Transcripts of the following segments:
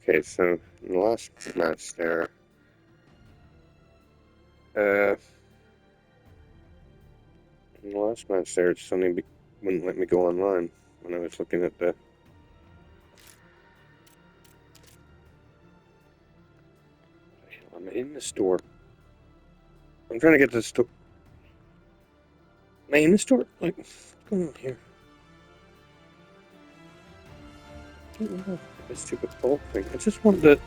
Okay, so in the last match there, it suddenly wouldn't let me go online when I was looking at the. I'm in the store. I'm trying to get to the store. Am I in the store? Like, what's going on here? I don't know. This stupid bulk thing. I just want the.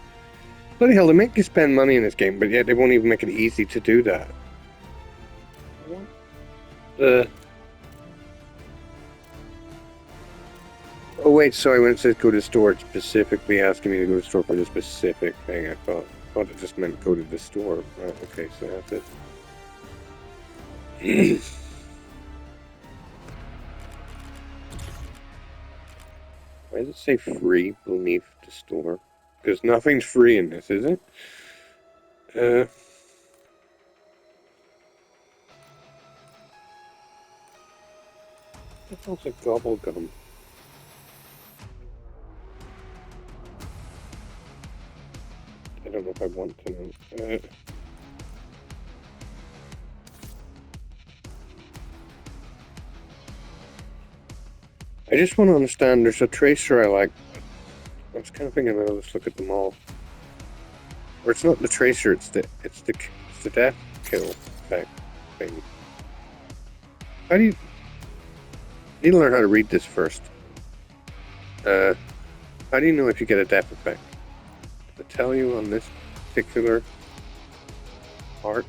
Bloody hell, they make you spend money in this game, but yet they won't even make it easy to do that. I want the. Oh wait, sorry, when it says go to the store, it's specifically asking me to go to the store for the specific thing. I thought it just meant go to the store. Right, okay, so that's it. Why does it say free beneath the store? Because nothing's free in this, is it? That sounds like gobble gum. I don't know if I want to know. I just want to understand, there's a tracer I like. I was kind of thinking I'll just look at them all. Or it's not the tracer, it's the death kill effect thing. How do you... I need to learn how to read this first. How do you know if you get a death effect? Does it tell you on this particular part?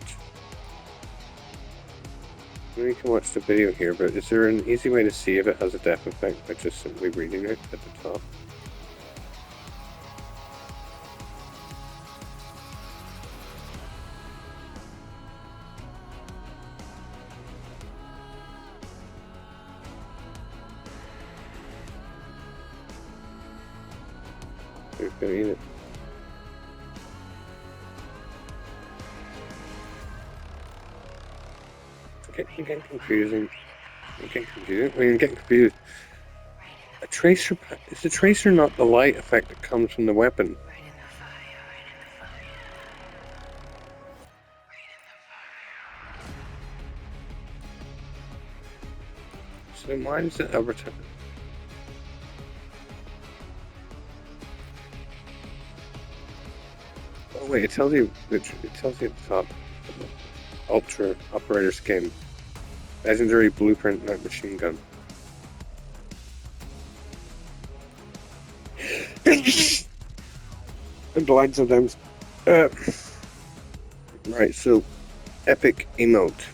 You can watch the video here, but is there an easy way to see if it has a death effect by just simply reading it at the top? Who's gonna eat it? I'm getting confusing. I'm getting confused. A tracer... Is the tracer not the light effect that comes from the weapon? So then why does it advertise? Oh wait, it tells you at the top. Ultra operator skin. Legendary blueprint night machine gun. I'm blind sometimes. Right, so epic emote.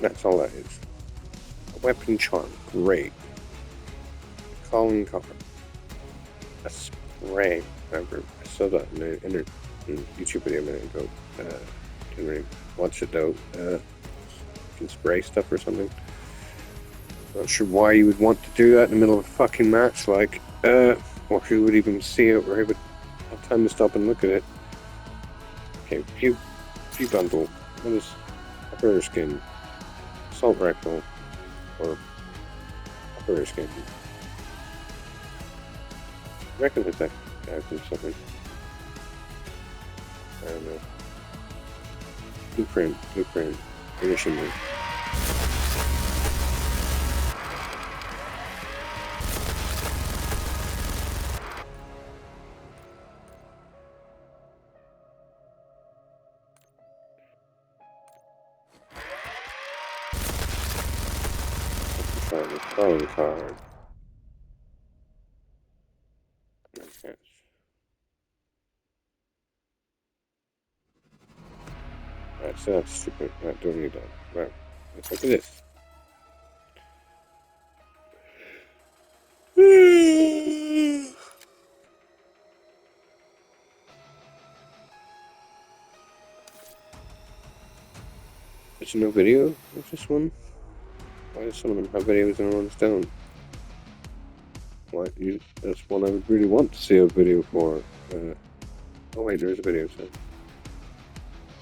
That's all that is. A weapon charm, great. A calling card. A spray. I saw that in a YouTube video a minute ago. Didn't really watch it though. You can spray stuff or something. Not sure why you would want to do that in the middle of a fucking match, like, or who would even see it, or who would have time to stop and look at it. Okay, view bundle. What is operator skin? Assault rifle, or operator skin? I reckon it's that guy from something. I don't know. Blueprint, finishing me. Calling card. Okay. Right, so that's stupid. Right, don't need that. Right, let's look at this. There's no video of this one? Why does some of them have videos and others don't? That's one I would really want to see a video for. Oh wait, there is a video, so.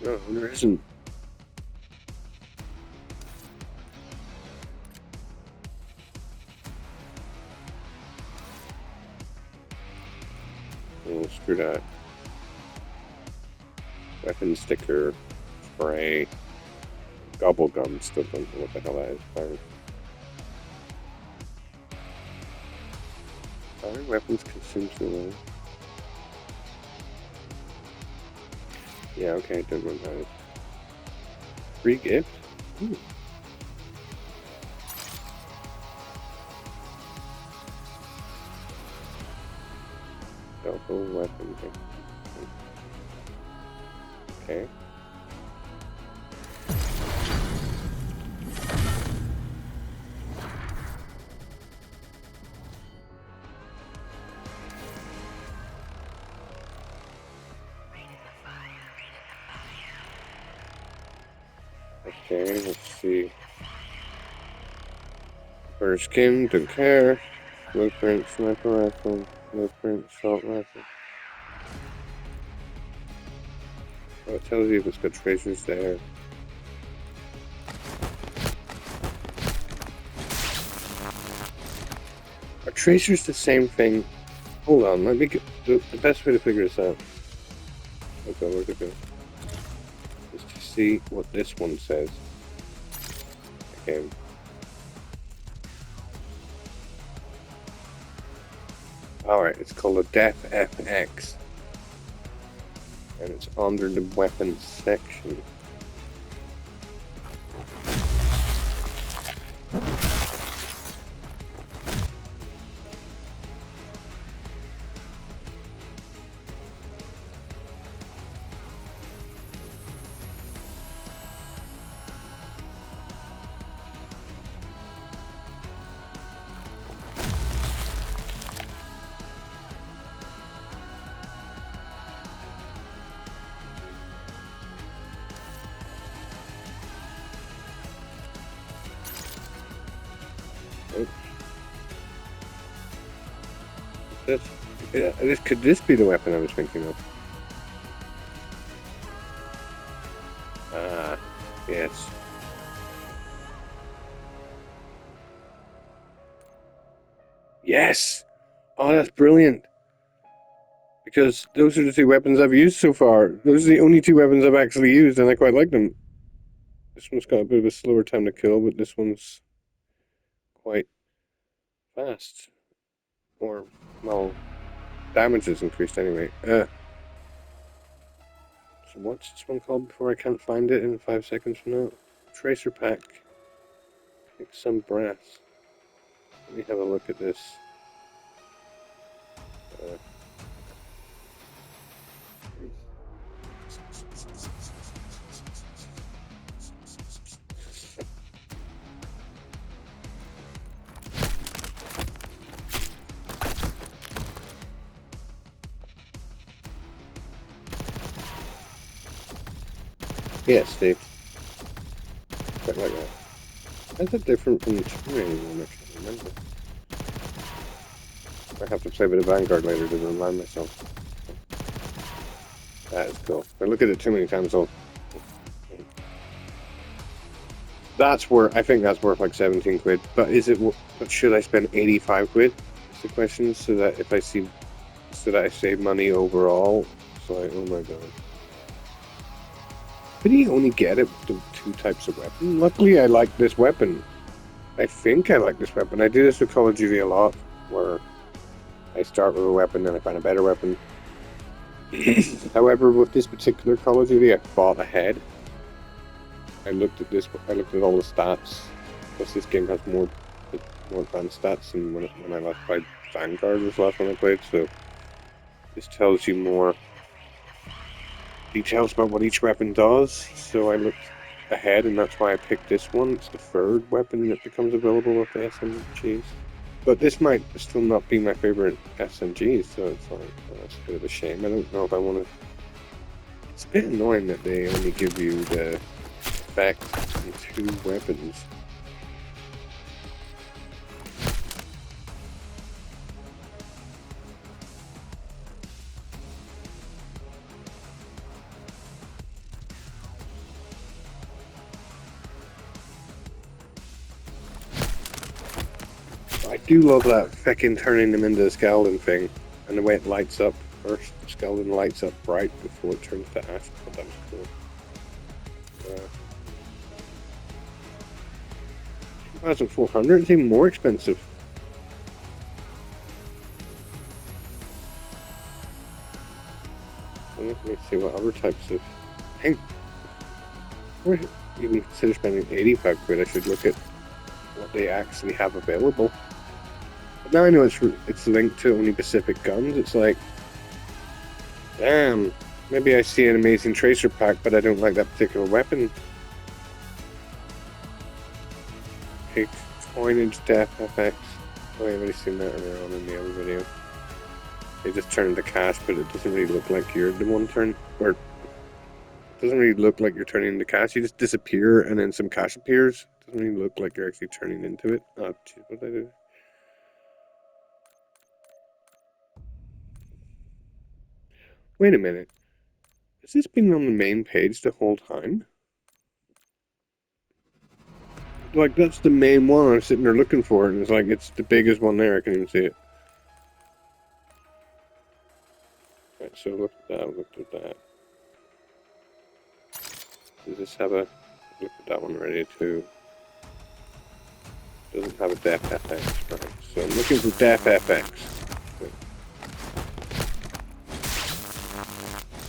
No, there isn't. Oh, screw that. Weapon sticker, spray, gobble gum, still don't know what the hell that is. Fire weapons consume too long. Yeah, okay, don't know that. Free gift? Ooh. Double weapon. Okay. Okay, let's see. First skin, don't care. Blueprint, sniper rifle. Blueprint, assault rifle. Oh, it tells you if it's got tracers there. Are tracers the same thing? Hold on, let me get the best way to figure this out. Okay, where'd it go? Is to see what this one says. Okay. Alright, it's called a Def FX. And it's under the weapons section. Could this be the weapon I was thinking of? Ah, yes. Yes! Oh, that's brilliant. Because those are the two weapons I've used so far. Those are the only two weapons I've actually used, and I quite like them. This one's got a bit of a slower time to kill, but this one's quite fast. Or, well, damage is increased anyway. So what's this one called before I can't find it in 5 seconds from now? Tracer pack. Pick some brass. Let me have a look at this. Yes, Steve. Quite like that. How's it different from the touring one? I can't remember. I have to play with the Vanguard later to remind myself. That is cool. I look at it too many times, so that's worth. I think that's worth like 17 quid. But is it? But should I spend 85 quid? Is the question. So that if I see, so that I save money overall. So like, oh my god. Did he only get it with the 2 types of weapon? Luckily, I like this weapon. I think I like this weapon. I do this with Call of Duty a lot, where I start with a weapon, then I find a better weapon. However, with this particular Call of Duty, I fought ahead. I looked at all the stats. Plus, this game has more advanced stats than when I last played Vanguard was the last one I played. So this tells you more details about what each weapon does. So I looked ahead, and that's why I picked this one. It's the 3rd weapon that becomes available with the SMGs. But this might still not be my favorite SMG, so it's like, that's a bit of a shame. I don't know if I want to. It's a bit annoying that they only give you the effect in 2 weapons. I do love that fucking turning them into a skeleton thing, and the way it lights up. First, the skeleton lights up bright before it turns to ash. But that was cool. 2,400 is even more expensive. Let me see what other types of. Hey, before I even consider spending 85 quid, I should look at what they actually have available. But now I know it's linked to only Pacific guns. It's like, damn, maybe I see an amazing tracer pack, but I don't like that particular weapon. Take coinage death FX. Oh, I've already seen that earlier on in the other video. They just turn into cash, but it doesn't really look like you're the one turn, or it doesn't really look like you're turning into cash. You just disappear, and then some cash appears. It doesn't really look like you're actually turning into it. Oh, jeez, what did I do? Wait a minute. Has this been on the main page the whole time? Like, that's the main one I'm sitting there looking for, and it's like, it's the biggest one there, I can even see it. Right, so look at that, look at that. Does this have a... Look at that one ready too. Doesn't have a Def FX, right? So I'm looking for Def FX.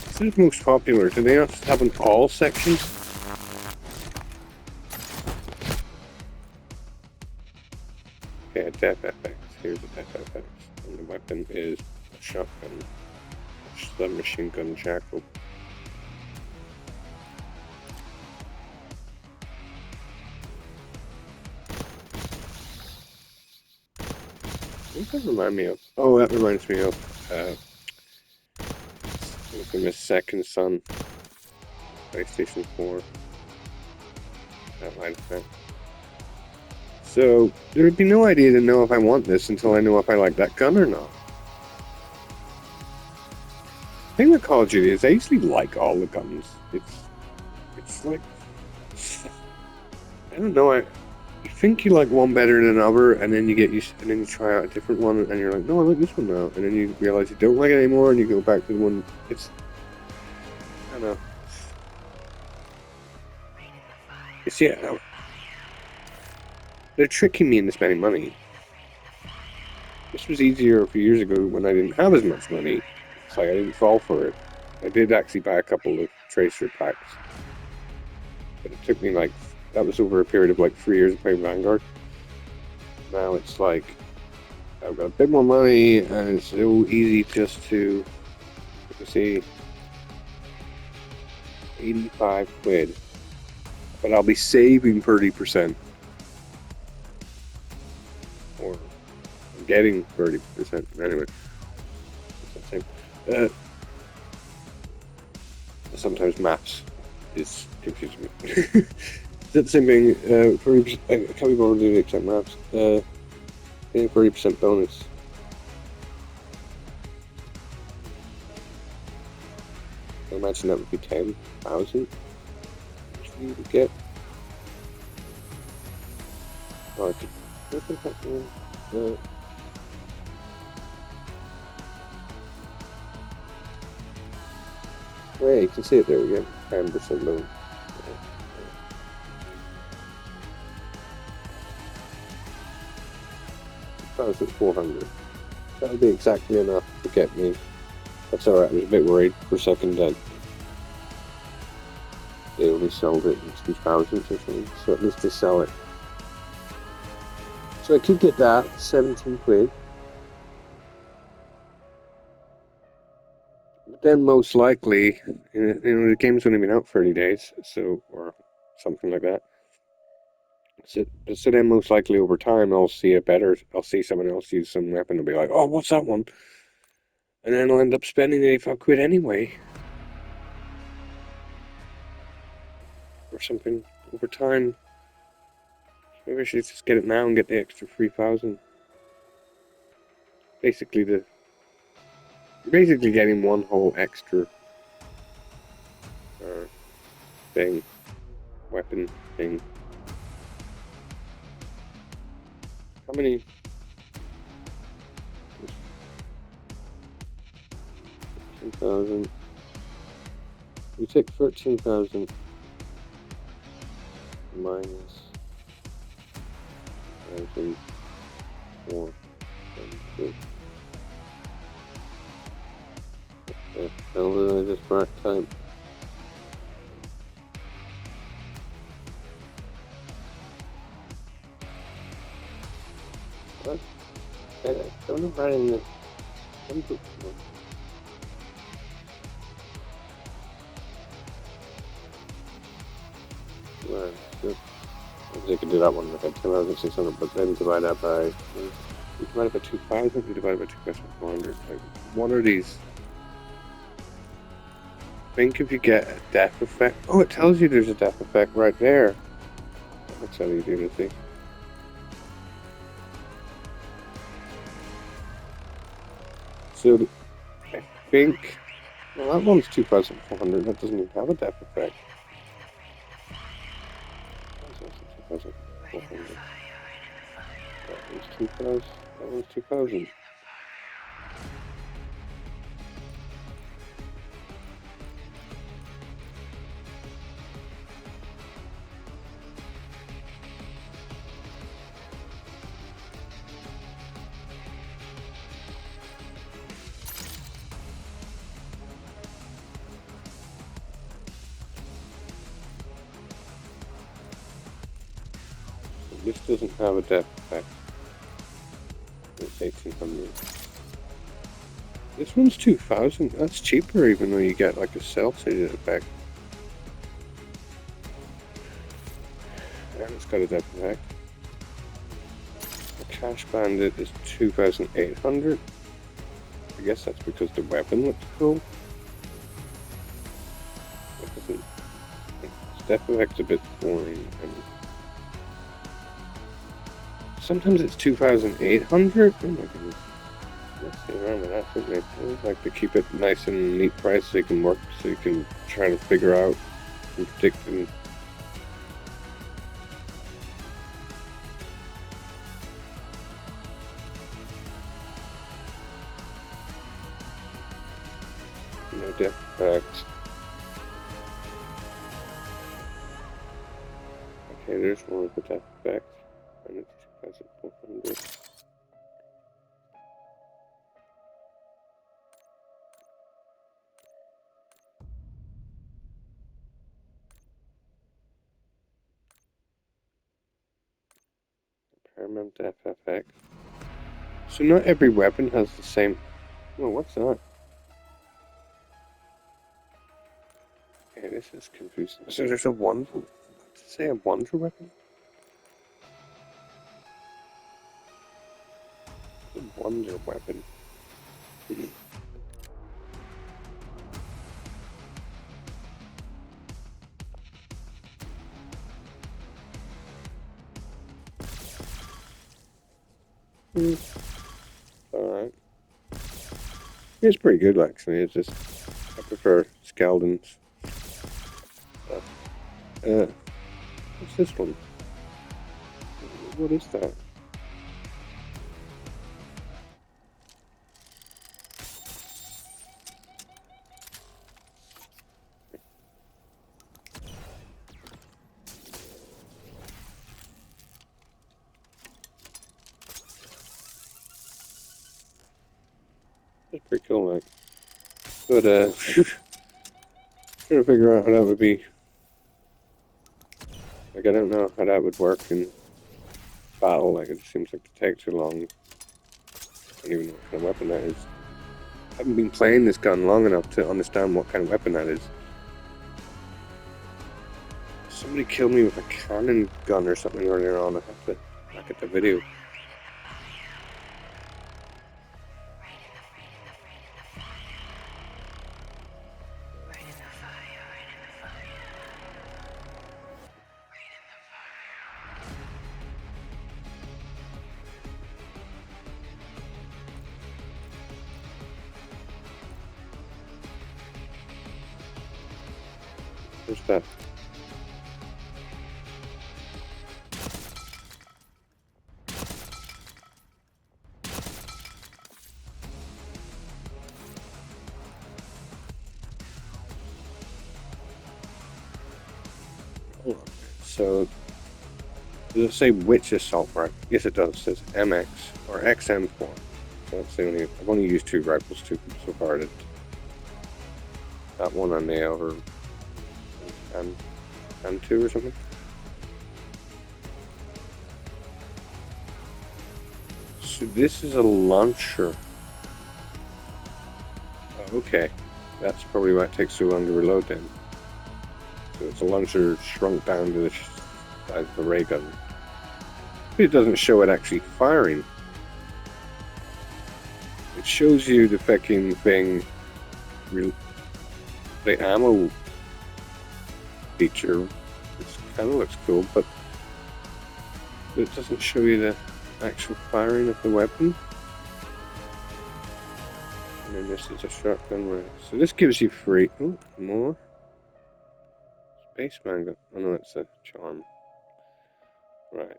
This is most popular. Do they not have an all section? Okay, a Def FX. Here's a Def FX. And the weapon is a shotgun. Submachine gun jackal. What does that remind me of? Oh, that reminds me of Infamous Second Son, PlayStation 4. That line effect. So there would be no idea to know if I want this until I know if I like that gun or not. The thing with Call of Duty is I usually like all the guns. It's like, I don't know. You think you like one better than another, and then you get used, and then you try out a different one, and you're like, no, I like this one now, and then you realize you don't like it anymore, and you go back to the one. I don't know. Yeah, they're tricking me into spending money. This was easier a few years ago when I didn't have as much money. It's like I didn't fall for it. I did actually buy a couple of tracer packs, but it took me like, that was over a period of like 3 years of playing Vanguard. Now it's like, I've got a bit more money, and it's so easy just to, you see, 85 quid. But I'll be saving 30%. Or I'm getting 30%. Anyway. That's the same. Sometimes maths is confusing me. Is that the same thing? 30%, I can't be bothered doing exact maths. 30% bonus. I imagine that would be 10,000. You would get. Oh, I could. Yeah, you can see it there. We get 10% loan. 2,400. That would be exactly enough to get me. That's alright. I was a bit worried for a second that they only sold it in 2,000 or something. So at least they sell it. So I could get that, 17 quid. But then most likely, the game's only been out 30 days, so, or something like that. So then most likely over time I'll see someone else use some weapon and be like, oh, what's that one? And then I'll end up spending 85 quid anyway. Or something over time. Maybe I should just get it now and get the extra 3,000. Basically getting one whole extra weapon thing. How many? 13,000. We take 13,000 minus 1,400. Okay, now then I just mark time. What? Don't write in the input one. Well, I could do that one. Okay, 10,600, but then divide that by. You divide it by 2,000. You divide it by 2,400. Like, what are these? I think if you get a death effect. Oh, it tells you there's a death effect right there. That's how you do to see. So, I think. Well, that one's 2,400. That doesn't even have a death effect. That's also 2,400. That one's 2,000. That one's 2,000. This doesn't have a death effect. It's 1,800. This one's 2,000. That's cheaper, even though you get like a cell-shaded effect. And it's got a death effect. The Cash Bandit is 2,800. I guess that's because the weapon looks cool. It doesn't. Its death effect's a bit boring. And sometimes it's 2,800. Oh my goodness. Let's see around with that, don't they? I like to keep it nice and neat price so you can work, so you can try to figure out and predict and no death effects. Okay, there's one with the death effect, and it's 2,400. Paramount death effect. So not every weapon has the same. Oh, what's that? Okay, this is confusing. So there's a wonder. Does it say a wonder weapon? A wonder weapon. Alright. It's pretty good, actually. It's just, I prefer Skaldens. What's this one? What is that? That's pretty cool, like. But, trying to figure out how that would be. Like, I don't know how that would work in battle. Like, it seems like it takes too long. I don't even know what kind of weapon that is. I haven't been playing this gun long enough to understand what kind of weapon that is. Somebody killed me with a cannon gun or something earlier on. I have to look at the video. Where's that? So, does it say which assault rifle? Yes, it does. It says MX or XM4. So that's the only. I've only used 2 rifles so far. That one on the other M2 or something. So this is a launcher. Oh, okay, that's probably why it takes so long to reload then. So it's a launcher shrunk down to the size of a ray gun. But it doesn't show it actually firing. It shows you the fucking thing, the ammo feature. It kind of looks cool, but it doesn't show you the actual firing of the weapon. And then this is a shotgun, right? So this gives you free. Oh, more. Spaceman gun. Oh no, it's a charm. Right.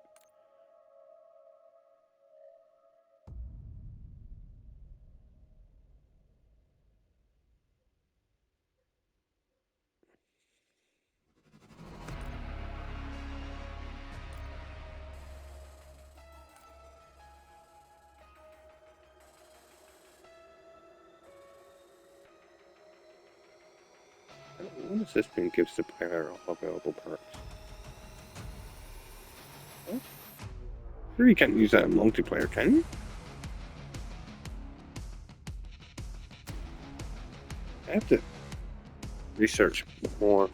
What does this mean? Gives the player all available parts. What? Sure, you can't use that in multiplayer, can you? I have to research more.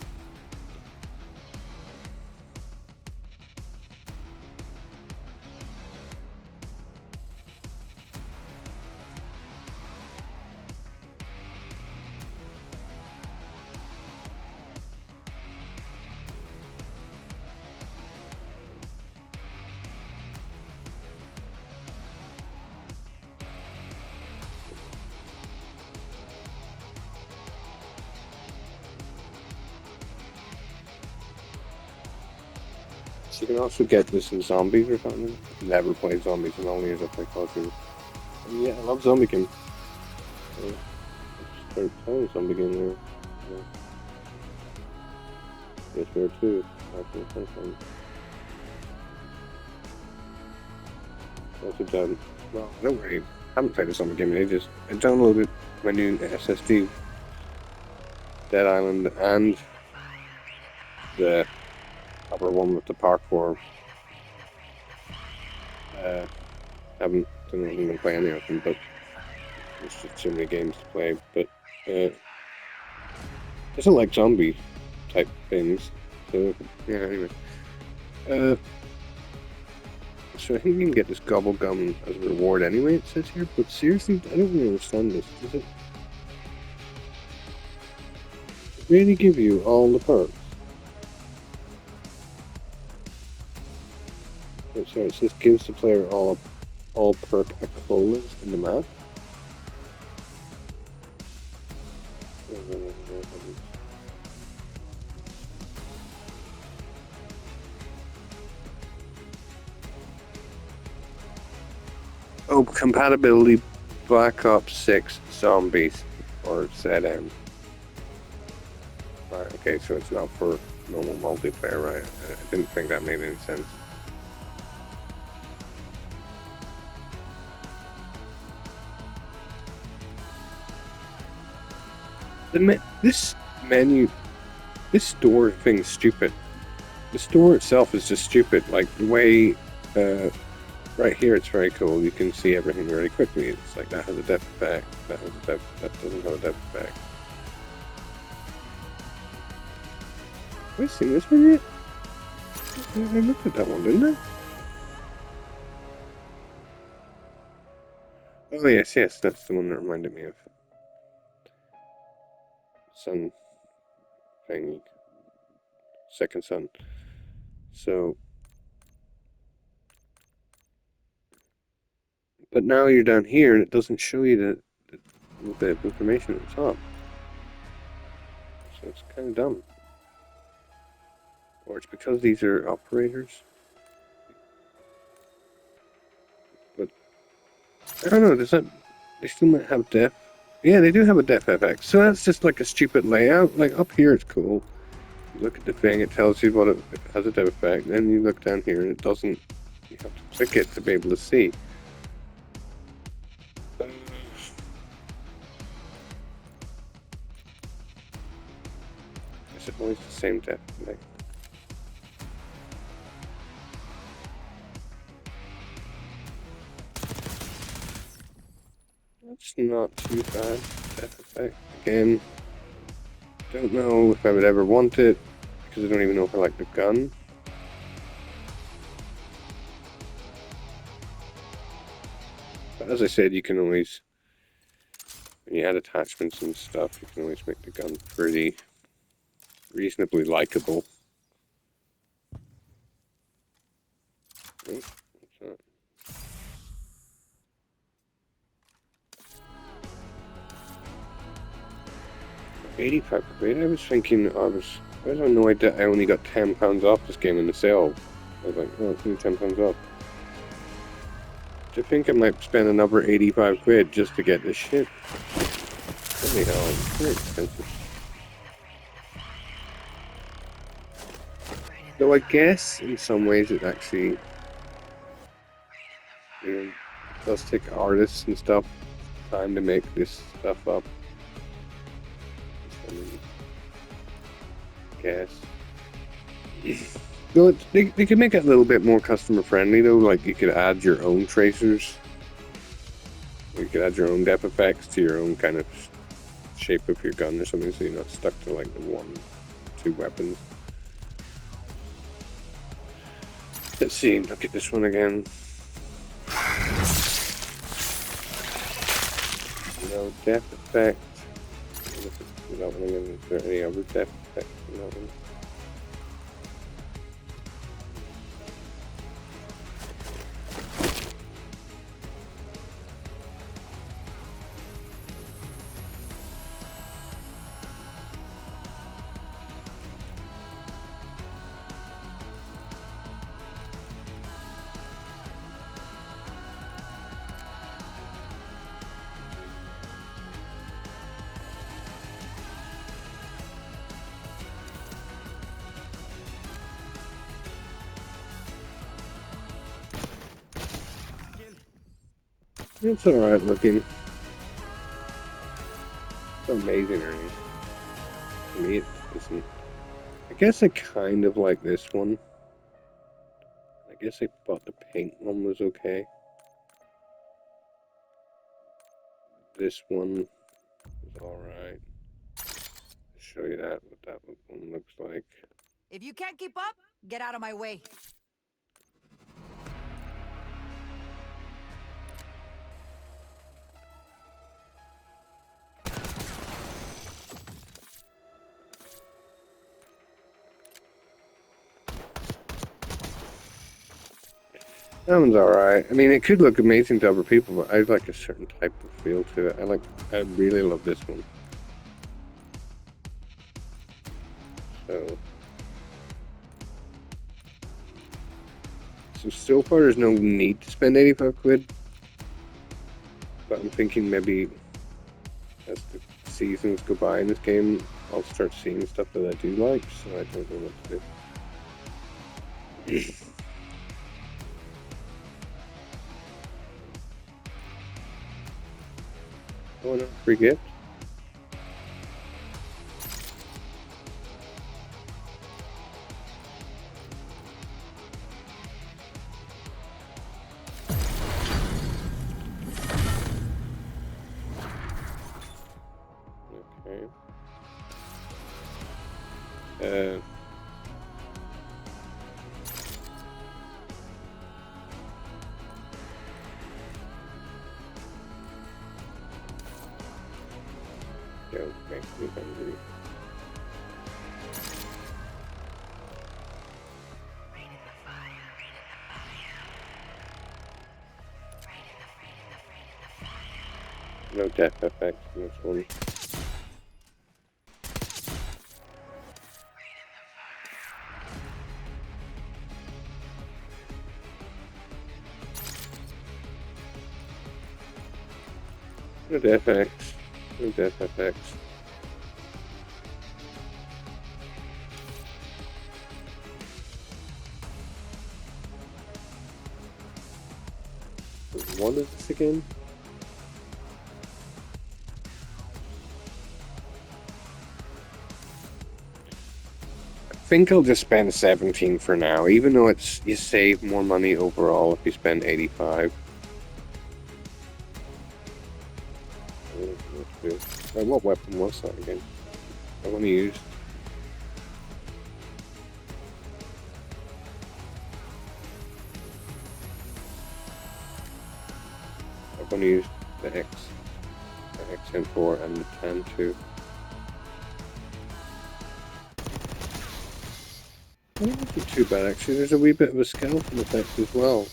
So you can also get this in zombies or something. Never played zombies and only as I play COD. Yeah, I love zombie game. So I just started playing zombie game there. Yeah. Yes, there too. Actually, fun. Also done. Well, don't worry. I haven't played a zombie game in ages. I downloaded my new SSD, Dead Island, and the other one with the parkour. Haven't didn't even play any of them, but there's just too many games to play. But I don't like zombie type things. So yeah, anyway. So I think you can get this gobble gum as a reward anyway, it says here, but seriously, I don't really understand this. Does it really give you all the perks? Oh, sorry, it says gives the player all perk acolas in the map. Oh, compatibility Black Ops 6 Zombies or ZM. Right, okay, so it's not for normal multiplayer, right? I didn't think that made any sense. This menu, this store thing's stupid. The store itself is just stupid. Like the way, right here, it's very cool. You can see everything really quickly. It's like that has a depth effect. That doesn't have a depth effect. Have I seen this one yet? I looked at that one, didn't I? Oh yes, that's the one that reminded me of Sun thing, Second Sun. So, but now you're down here and it doesn't show you the information at the top. So it's kind of dumb. Or it's because these are operators. But I don't know, does that they still might have depth? Yeah, they do have a depth FX. So that's just like a stupid layout. Like up here it's cool. look at the thing, it tells you what it has a dev effect, then you look down here and it doesn't. You have to click it to be able to see. Is it always the same dev effect? That's not too bad. Dev effect again. Don't know if I would ever want it because I don't even know if I like the gun. But as I said, you can always, when you add attachments and stuff, you can always make the gun pretty reasonably likable. Oh, what's that? 85 quid. I was thinking I was annoyed that I only got £10 off this game in the sale. I was like, oh, it's only £10 off. Do you think I might spend another 85 quid just to get this shit? Holy hell, it's very expensive. Though I guess in some ways it actually, you know, does take artists and stuff time to make this stuff up. I guess. Though they could make it a little bit more customer friendly though, like you could add your own tracers. You could add your own depth effects to your own kind of shape of your gun or something, so you're not stuck to like the 1-2 weapons. Let's see, look at this one again. No depth effect. That one again. Is there any other depth effect in that one? It's alright looking. It's amazing or anything. To me, it isn't. I guess I kind of like this one. I guess I thought the pink one was okay. This one is alright. Show you what that one looks like. If you can't keep up, get out of my way. That one's alright. I mean, it could look amazing to other people, but I like a certain type of feel to it. I really love this one. So far there's no need to spend 85 quid. But I'm thinking maybe as the seasons go by in this game, I'll start seeing stuff that I do like, so I don't know what to do. Oh no, free gift. Okay. Don't make me hungry. No death effect in this one. No death effects. No death effects. What is this again? I think I'll just spend 17 for now, even though it's you save more money overall if you spend 85. What weapon was that again? I want to use. I'm going to use the XM4 and the TAN 2. That wasn't too bad actually. There's a wee bit of a skeleton effect as well.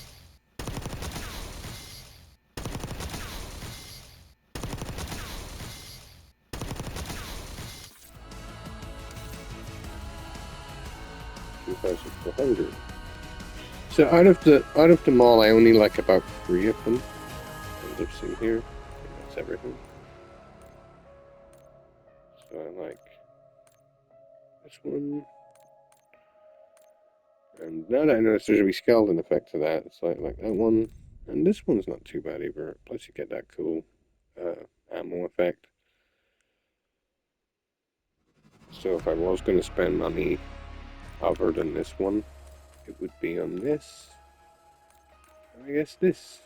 $2,400. So out of them all, I only like about 3 of them. As I've seen here, that's everything. So I like this one. And now that I notice there's a wee skeleton effect to that, it's like that one. And this one's not too bad either. Plus you get that cool ammo effect. So if I was going to spend money other than this one, it would be on this. And I guess this.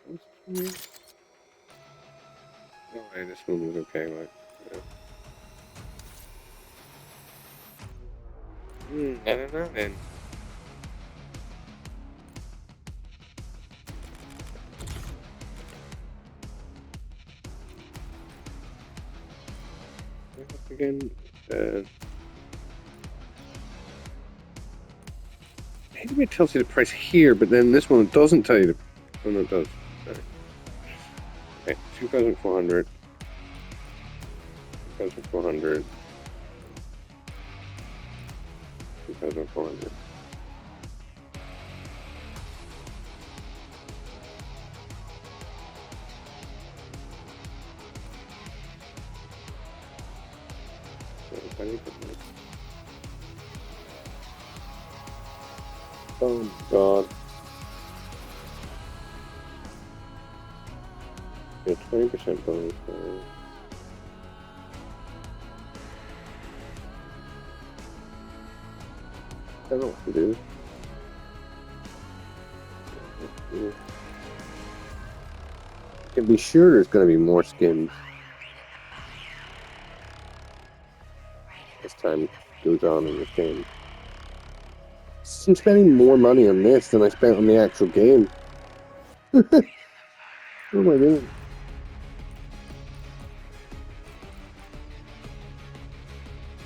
Oh, hey, this one was okay, like. I don't know then. Again, maybe it tells you the price here, but then this one doesn't tell you the. Oh no, it does. Sorry. Okay, 2,400. 2,400. 2,400. Oh god. Yeah, 20% bonus. I don't know what to do. You can be sure there's going to be more skins as time goes on in this game. I'm spending more money on this than I spent on the actual game. Oh my god.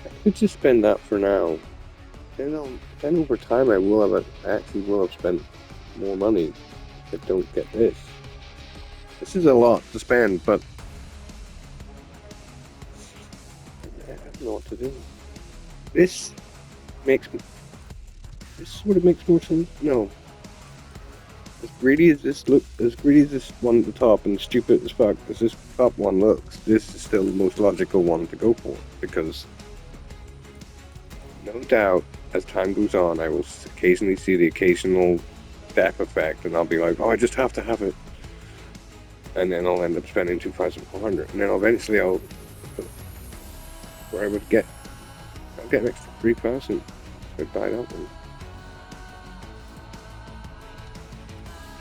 I could just spend that for now. Then over time I actually will have spent more money if I don't get this. This is a lot to spend, but I don't know what to do. This sort of makes more sense. No. As greedy as this one at the top and stupid as fuck as this top one looks, this is still the most logical one to go for, because no doubt as time goes on I will occasionally see the occasional death effect and I'll be like, oh, I just have to have it. And then I'll end up spending 2,400, and then eventually I'll get an extra 3,000 if I buy that one.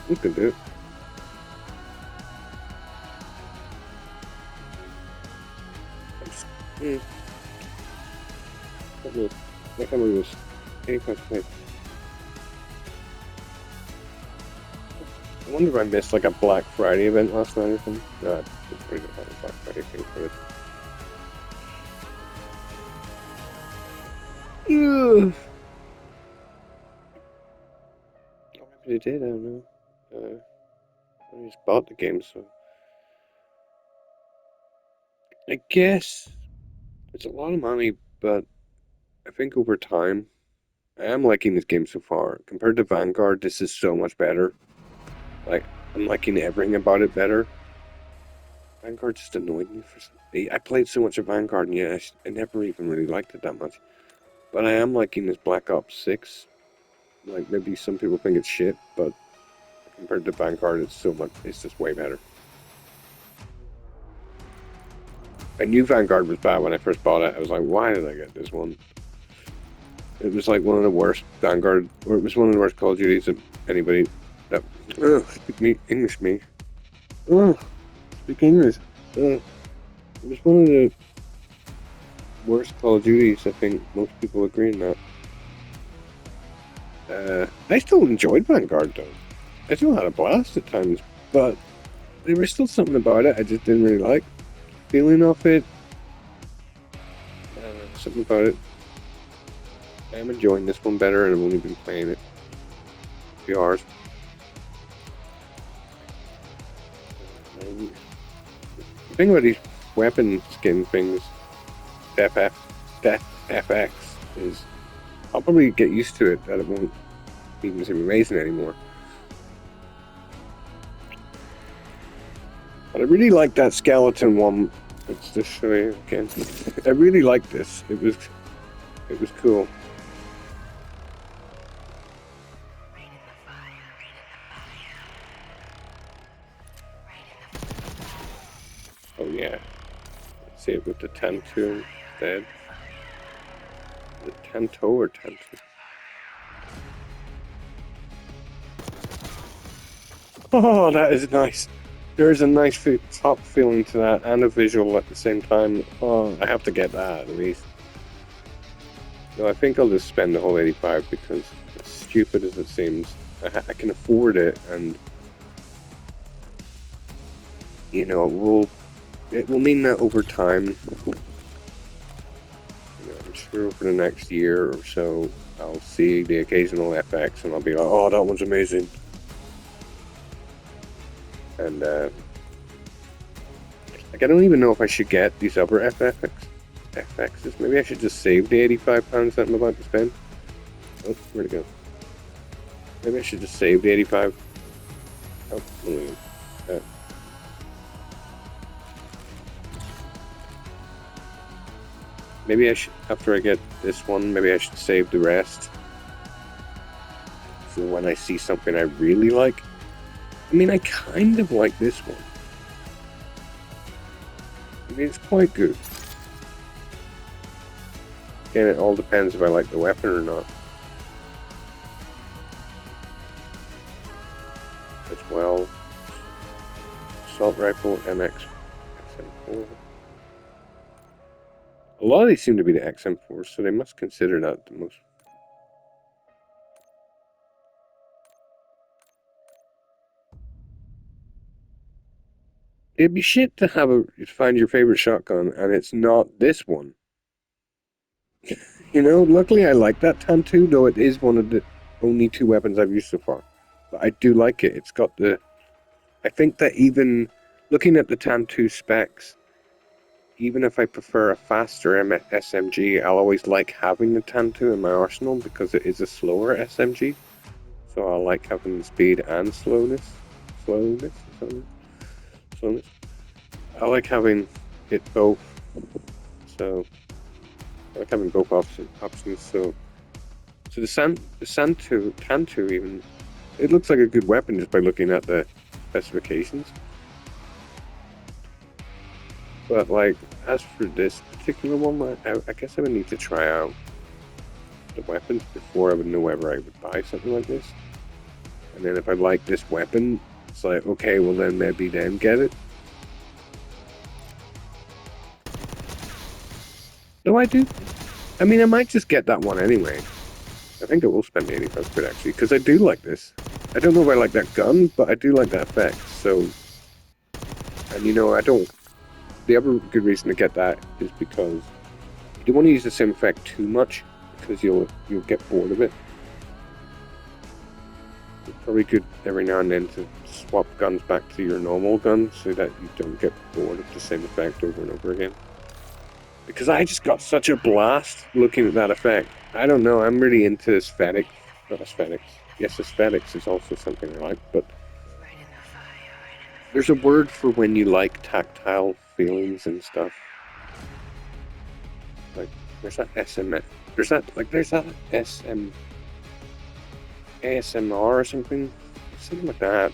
You can do it. I can't believe this. 85. I wonder if I missed like a Black Friday event last night or something. No, it's pretty good a Black Friday thing for it. Ugh. Oh, maybe they did, I don't know. I just bought the game, so I guess it's a lot of money, but I think over time, I am liking this game so far. Compared to Vanguard, this is so much better. Like, I'm liking everything about it better. Vanguard just annoyed me for some. I played so much of Vanguard, and I never even really liked it that much. But I am liking this Black Ops 6 Like, maybe some people think it's shit, but compared to Vanguard, it's just way better. I knew Vanguard was bad when I first bought it. I was like, why did I get this one? It was like one of the worst Vanguard, or it was one of the worst Call of Duties that anybody that speak me English me. Speak English. It was one of the worst Call of Duties. I think most people agree on that. I still enjoyed Vanguard though. I still had a blast at times, but there was still something about it I just didn't really like. Feeling of it, something about it. I'm enjoying this one better, and I've only been playing it a few hours. The thing about these weapon skin things, Death FX, is I'll probably get used to it, that it won't even seem amazing anymore. But I really like that skeleton one. Let's just show you again. I really like this. It was cool. Oh yeah. Let's see it with the Tantu instead. The Tanto or Tantu? Oh, that is nice. There is a nice top feeling to that and a visual at the same time. Oh, I have to get that at least. No, I think I'll just spend the whole 85 because, as stupid as it seems, I can afford it, and you know, it will mean that over time, you know, I'm sure over the next year or so, I'll see the occasional FX and I'll be like, oh, that one's amazing. And like, I don't even know if I should get these other FXs. Maybe I should just save the £85 that I'm about to spend. Oh, where'd it go? Maybe I should just save the 85. Oh, maybe I should, after I get this one, maybe I should save the rest for when I see something I really like. I mean, I kind of like this one. I mean, it's quite good. Again, it all depends if I like the weapon or not. As well. Assault rifle, MX, XM4. A lot of these seem to be the XM4s, so they must consider that the most. It'd be shit to find your favorite shotgun and it's not this one. You know, luckily I like that Tantu, though it is one of the only two weapons I've used so far. But I do like it. It's got the... I think that even looking at the Tantu specs, even if I prefer a faster SMG, I'll always like having the Tantu in my arsenal because it is a slower SMG. So I like having speed and slowness. Slowness? Slowness? I like having it both. So I like having both options. So the Tantu even, it looks like a good weapon just by looking at the specifications. But like, as for this particular one, I guess I would need to try out the weapons before I would know whether I would buy something like this. And then if I like this weapon, it's like, okay, well then maybe then get it. No, I do. I mean, I might just get that one anyway. I think I will spend the 85 quid actually, because I do like this. I don't know if I like that gun, but I do like that effect, so... And you know, I don't... The other good reason to get that is because you don't want to use the same effect too much, because you'll get bored of it. It's probably good every now and then to swap guns back to your normal gun, so that you don't get bored of the same effect over and over again. Because I just got such a blast looking at that effect. I don't know, I'm really into aesthetics. Not aesthetics. Yes, aesthetics is also something I like, but there's a word for when you like tactile feelings and stuff. Like, there's that SM. There's that SM. ASMR or something like that.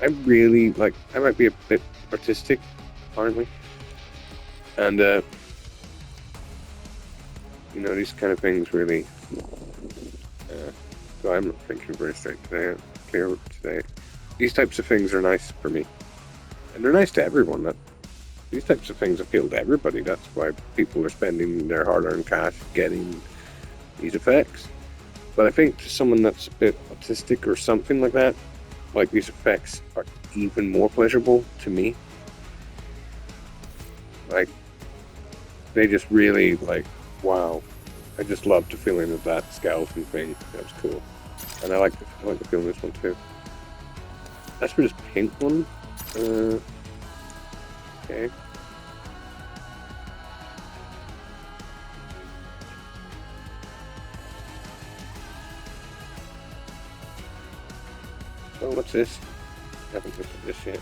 I really like. I might be a bit artistic, apparently, and you know, these kind of things really. So I'm not thinking very straight today. Clear today. These types of things are nice for me, and they're nice to everyone. That these types of things appeal to everybody. That's why people are spending their hard-earned cash getting these effects. But I think to someone that's a bit autistic or something like that, like these effects are even more pleasurable to me. Like they just really like, wow. I just love the feeling of that skeleton thing. That was cool, and I like the feeling of this one too. That's for this pink one. Okay. Oh, what's this? I haven't looked at this yet.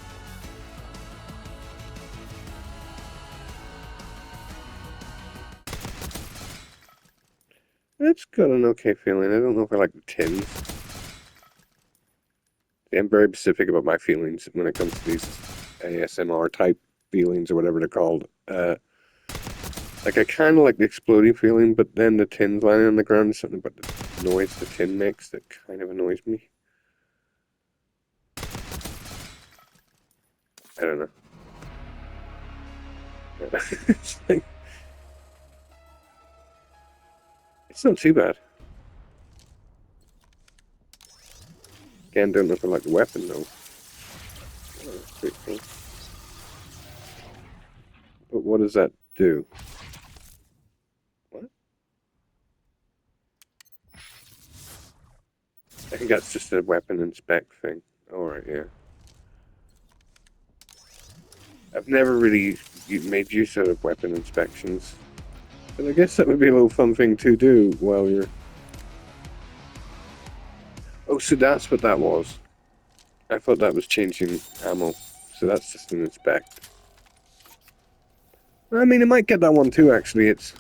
It's got an okay feeling. I don't know if I like the tins. I'm very specific about my feelings when it comes to these ASMR type feelings or whatever they're called. Like I kind of like the exploding feeling, but then the tins lying on the ground is something about the noise the tin makes that kind of annoys me. I don't know. It's like, it's not too bad. Again, don't know if I like the weapon though. Oh, pretty cool. But what does that do? What? I think that's just a weapon inspect thing. Alright, yeah. I've never really made use of weapon inspections. But I guess that would be a little fun thing to do while you're... Oh, so that's what that was. I thought that was changing ammo. So that's just an inspect. I mean, I might get that one too, actually. It's...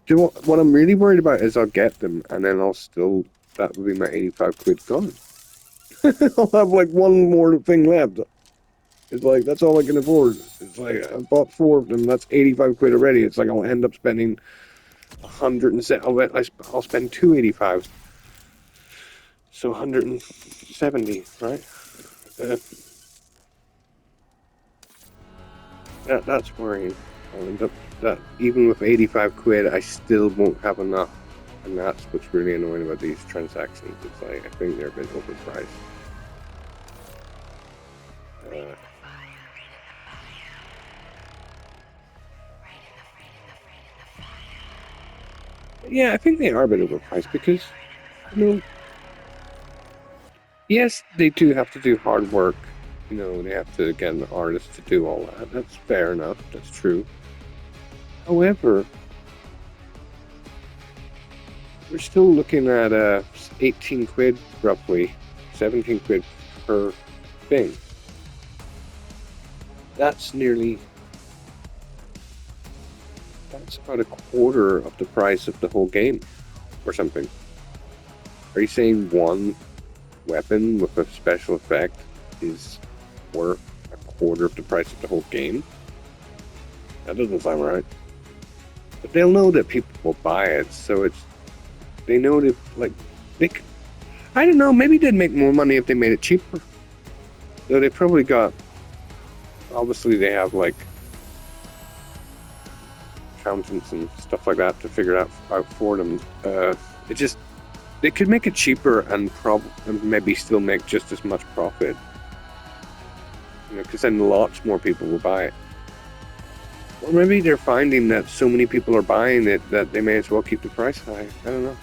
Do you know what I'm really worried about is I'll get them, and then I'll still... That would be my 85 quid gone. I'll have like one more thing left. It's like, that's all I can afford. It's like, I bought 4 of them, that's 85 quid already. It's like, I'll end up spending 107. I'll spend 285. So 170, right? Uh, that's worrying. I'll end up that even with 85 quid, I still won't have enough. And that's what's really annoying about these transactions. It's like, I think they're a bit overpriced. Uh, yeah, I think they are a bit overpriced because, you know, yes, they do have to do hard work. You know, they have to get an artist to do all that. That's fair enough. That's true. However, we're still looking at 18 quid roughly, 17 quid per thing. That's nearly, that's about a quarter of the price of the whole game or something. Are you saying one weapon with a special effect is worth a quarter of the price of the whole game? That doesn't sound right. But they'll know that people will buy it, so it's, they know that, like, they, I don't know, maybe they'd make more money if they made it cheaper. Though they probably got, obviously they have, like, accountants and stuff like that to figure it out for them. It just, they could make it cheaper and maybe still make just as much profit. You know, because then lots more people will buy it. Or maybe they're finding that so many people are buying it that they may as well keep the price high. I don't know.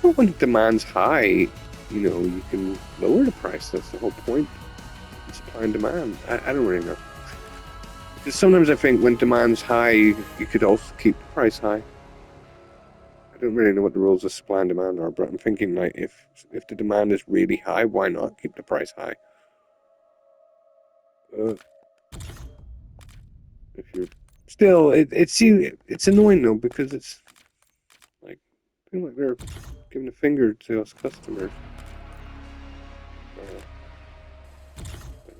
But when demand's high, you know, you can lower the price. That's the whole point. Supply and demand. I don't really know. Because sometimes I think when demand's high, you could also keep the price high. I don't really know what the rules of supply and demand are, but I'm thinking like if the demand is really high, why not keep the price high? Uh, if you're still, it's annoying though because it's like I feel like they're giving a finger to us customers.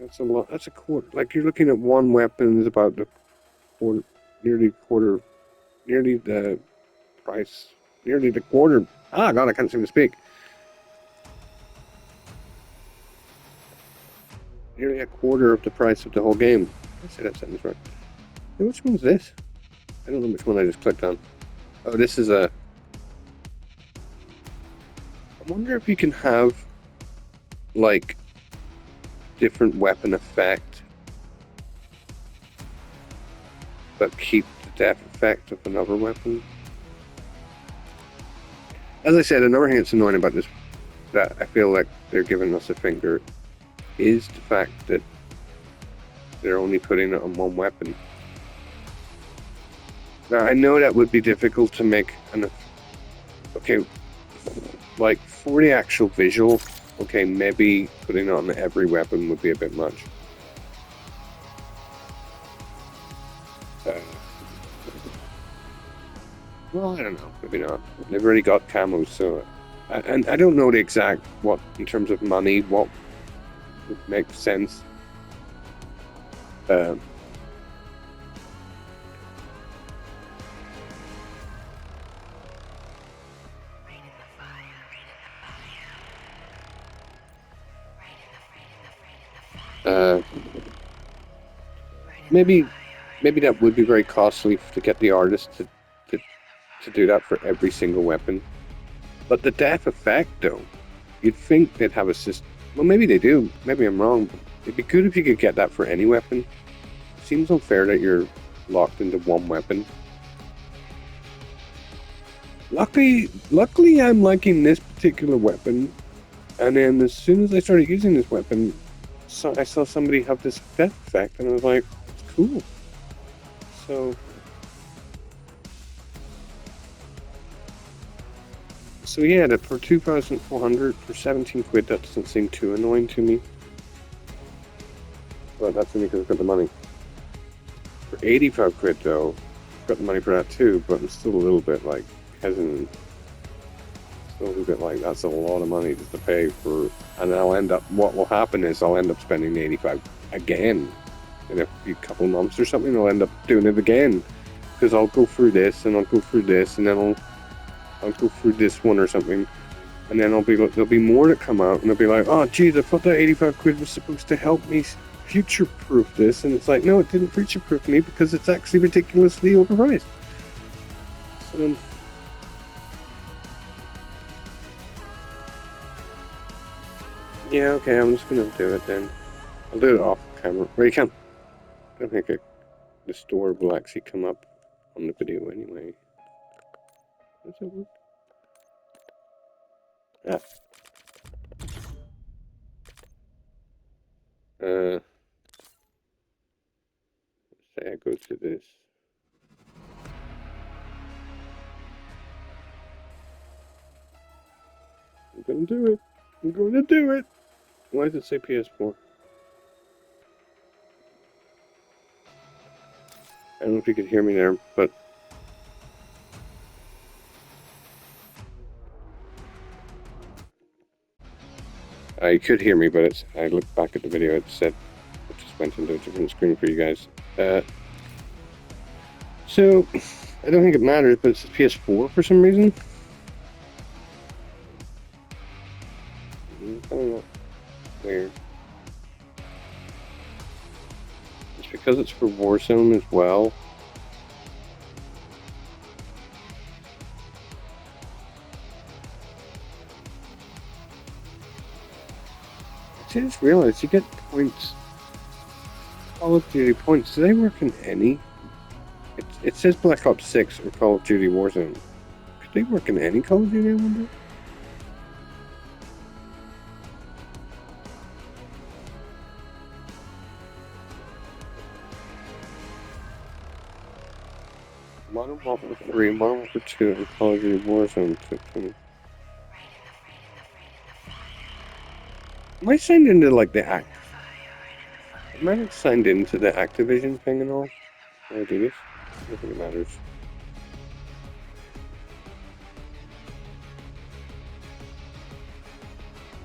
That's a lot. That's a quarter. Like you're looking at one weapon is about the quarter, nearly the price, nearly the quarter. Ah, God, I can't seem to speak. Nearly a quarter of the price of the whole game. I say that sentence right. Hey, which one's this? I don't know which one I just clicked on. Oh, this is a... I wonder if you can have, like, different weapon effect, but keep the death effect of another weapon. As I said, another thing that's annoying about this, that I feel like they're giving us a finger, is the fact that they're only putting it on one weapon. Now, I know that would be difficult to make an... Okay, like, for the actual visual, okay, maybe putting it on every weapon would be a bit much. Well, I don't know, maybe not. They've already got camos, so... And I don't know the exact, what, in terms of money, what would make sense. Maybe that would be very costly to get the artist to do that for every single weapon. But the death effect, though, you'd think they'd have a system. Well, maybe they do. Maybe I'm wrong. But it'd be good if you could get that for any weapon. It seems unfair that you're locked into one weapon. Luckily, I'm liking this particular weapon. And then as soon as I started using this weapon, I saw somebody have this death effect, and I was like, it's cool. So yeah, that for 2,400 for 17 quid, that doesn't seem too annoying to me. But that's only because I've got the money. For 85 quid though, I've got the money for that too, but I'm still a little bit like hesitant. Still a little bit like, that's a lot of money just to pay for, and I'll end up, what will happen is I'll end up spending the 85 again. In a few couple months or something, I'll end up doing it again. Because I'll go through this, and I'll go through this, and then I'll go through this one or something, and then there'll be more that come out, and I'll be like, oh geez, I thought that 85 quid was supposed to help me future-proof this, and it's like, no, it didn't future-proof me because it's actually ridiculously overpriced. So, yeah, okay, I'm just gonna do it then. I'll do it off camera. Well, you can. I don't think the store will actually come up on the video anyway. Does it work? Ah. Say I go to this. I'm gonna do it. I'm going to do it. Why does it say PS4? I don't know if you could hear me there, but you could hear me, but I looked back at the video, it said it just went into a different screen for you guys. So, I don't think it matters, but it's PS4 for some reason. I don't know. Weird. It's because it's for Warzone as well. I just realized you get points. Call of Duty points. Do they work in any? It says Black Ops 6 or Call of Duty Warzone. Could they work in any Call of Duty, I wonder? Modern Warfare 3, Modern Warfare 2, and Call of Duty Warzone took them. Am I signed into like the Am I not signed into the Activision thing and all? Can I do this? I don't think it matters.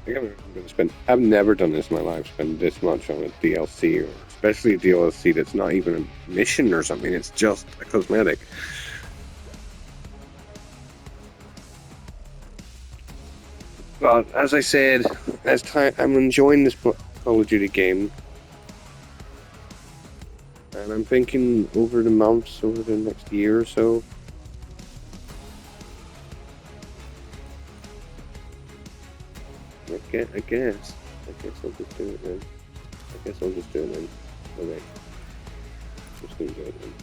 I think I'm gonna spend. I've never done this in my life. Spend this much on a DLC, or especially a DLC that's not even a mission or something. It's just a cosmetic. But as I said, as time, I'm enjoying this Call of Duty game, and I'm thinking over the months, over the next year or so. I guess I'll just do it then. I guess I'll just do it then. Okay, just gonna do it then.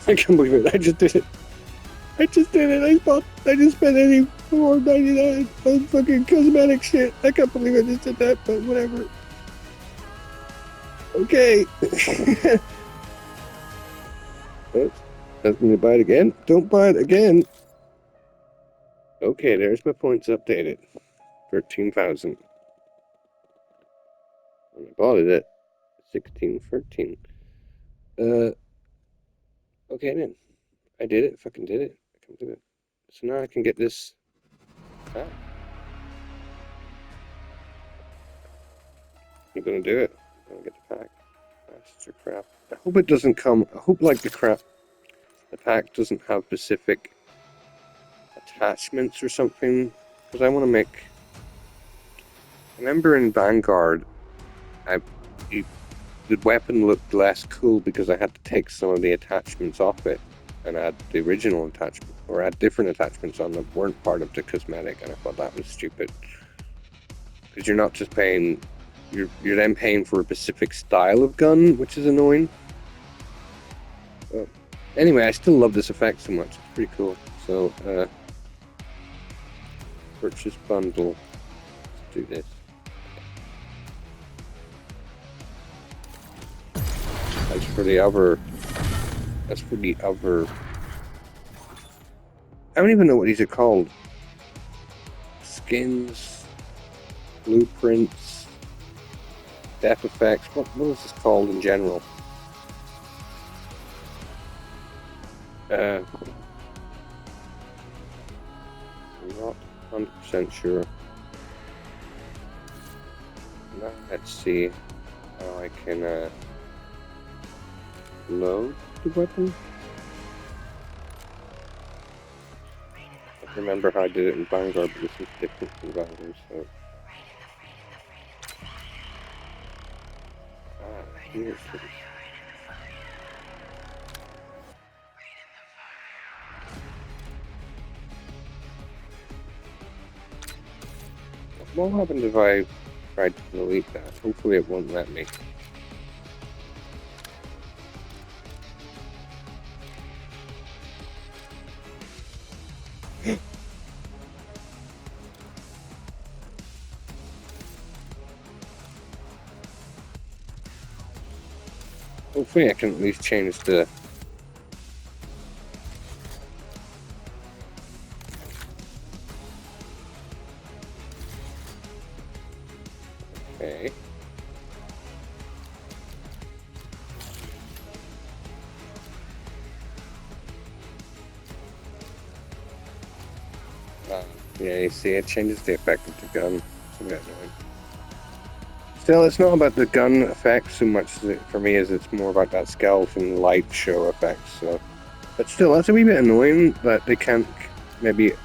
I can't believe it. I just did it. I just did it. I just spent any $4.99 on fucking cosmetic shit. I can't believe I just did that, but whatever. Okay. Oops. That's me to buy it again. Don't buy it again. Okay, there's my points updated. 13,000. And I bought it at 1613. Okay then. I did it. Fucking did it. I can do it. So now I can get this pack. I'm gonna do it. I'm gonna get the pack. That's your crap. I hope it doesn't come. I hope like the crap. The pack doesn't have specific attachments or something. Because I want to make. I remember in Vanguard, I it, the weapon looked less cool because I had to take some of the attachments off it and add the original attachment or add different attachments on that weren't part of the cosmetic, and I thought that was stupid because you're not just paying, you're then paying for a specific style of gun, which is annoying. But anyway, I still love this effect so much. It's pretty cool. So purchase bundle. Let's do this. As for the other, I don't even know what these are called. Skins, blueprints, death effects. What is this called in general? I'm not 100% sure. Now let's see how I can load the weapon. I don't remember how I did it in Vanguard, but this is different from Vanguard, so. Here it is. What happened if I tried to delete that? Hopefully it won't let me. Hopefully I can at least change the... Okay. Yeah, you see, it changes the effect of the gun. It's a bit annoying. Still, it's not about the gun effect so much as for me as it's more about that skeleton light show effect. So, but still, that's a wee bit annoying that they can't. Maybe if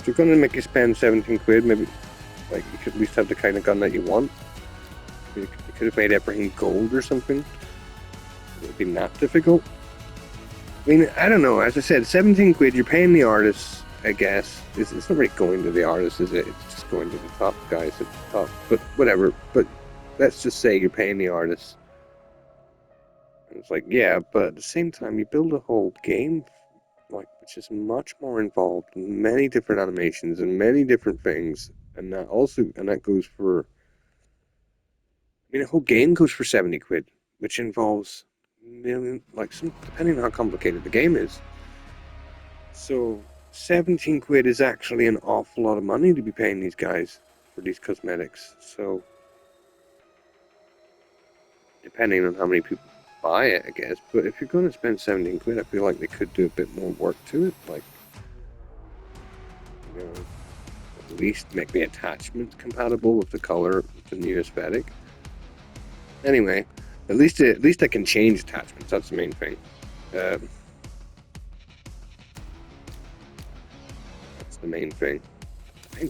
they're going to make you spend 17 quid, maybe like you could at least have the kind of gun that you want. You could have made everything gold or something. It would be that difficult. I mean, I don't know. As I said, 17 quid. You're paying the artists. I guess it's not really going to the artists, is it? It's just going to the top guys at the top. But whatever. But let's just say you're paying the artists. And it's like, yeah, but at the same time, you build a whole game, like which is much more involved, in many different animations and many different things, and that goes for. I mean, a whole game goes for 70 quid, which involves million, like some, depending on how complicated the game is. So 17 quid is actually an awful lot of money to be paying these guys for these cosmetics. So depending on how many people buy it, I guess. But if you're going to spend 17 quid, I feel like they could do a bit more work to it. Like, you know, at least make the attachments compatible with the color, with the new aesthetic. Anyway, at least I can change attachments. That's the main thing. That's the main thing. I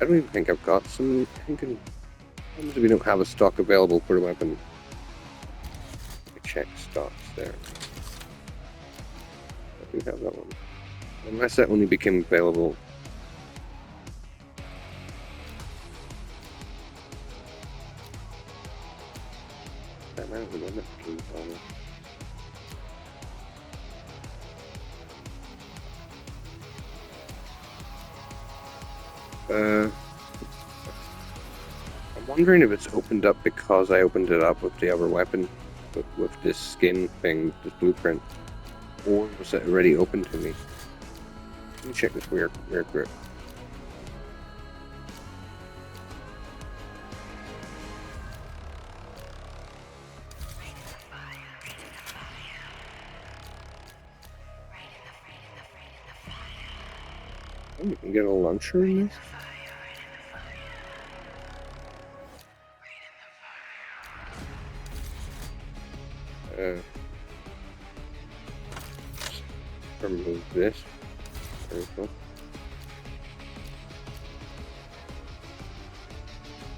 don't even think I've got some. We don't have a stock available for the weapon. I check stocks there. I do have that one. Unless that only became available. That might have been I'm wondering if it's opened up because I opened it up with the other weapon, with this skin thing, this blueprint, or was it already open to me? Let me check this weird grip. Oh, you can get a launcher in this? Remove this. There we go.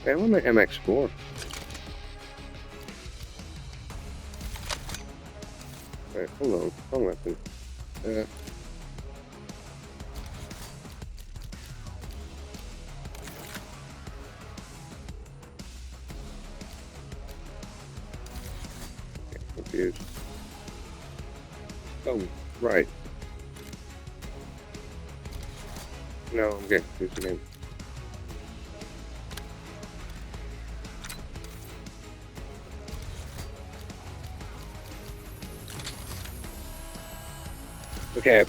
Hey, I want my MX4. Alright, hold on. Wrong weapon. Confused. Oh, right. No, I'm getting confused again. Okay,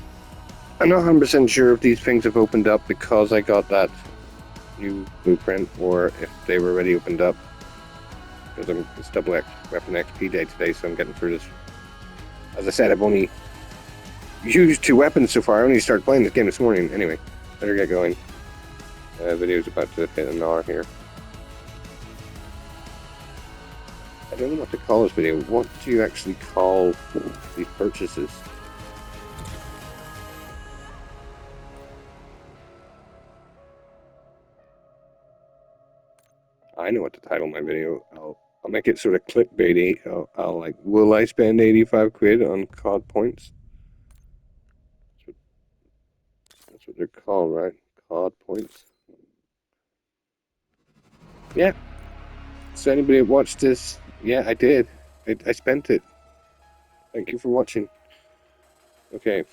I'm not 100% sure if these things have opened up because I got that new blueprint, or if they were already opened up. Because it's double weapon XP day today, so I'm getting through this. As I said, I've only used 2 weapons so far. I only started playing this game this morning. Anyway, better get going. Video's about to hit an hour here. I don't know what to call this video. What do you actually call these purchases? I know what to title my video. I'll make it sort of clickbaity. I'll like, will I spend 85 quid on COD points? That's what they're called, right? COD points. Yeah. So anybody that watched this, yeah, I did. I spent it. Thank you for watching. Okay.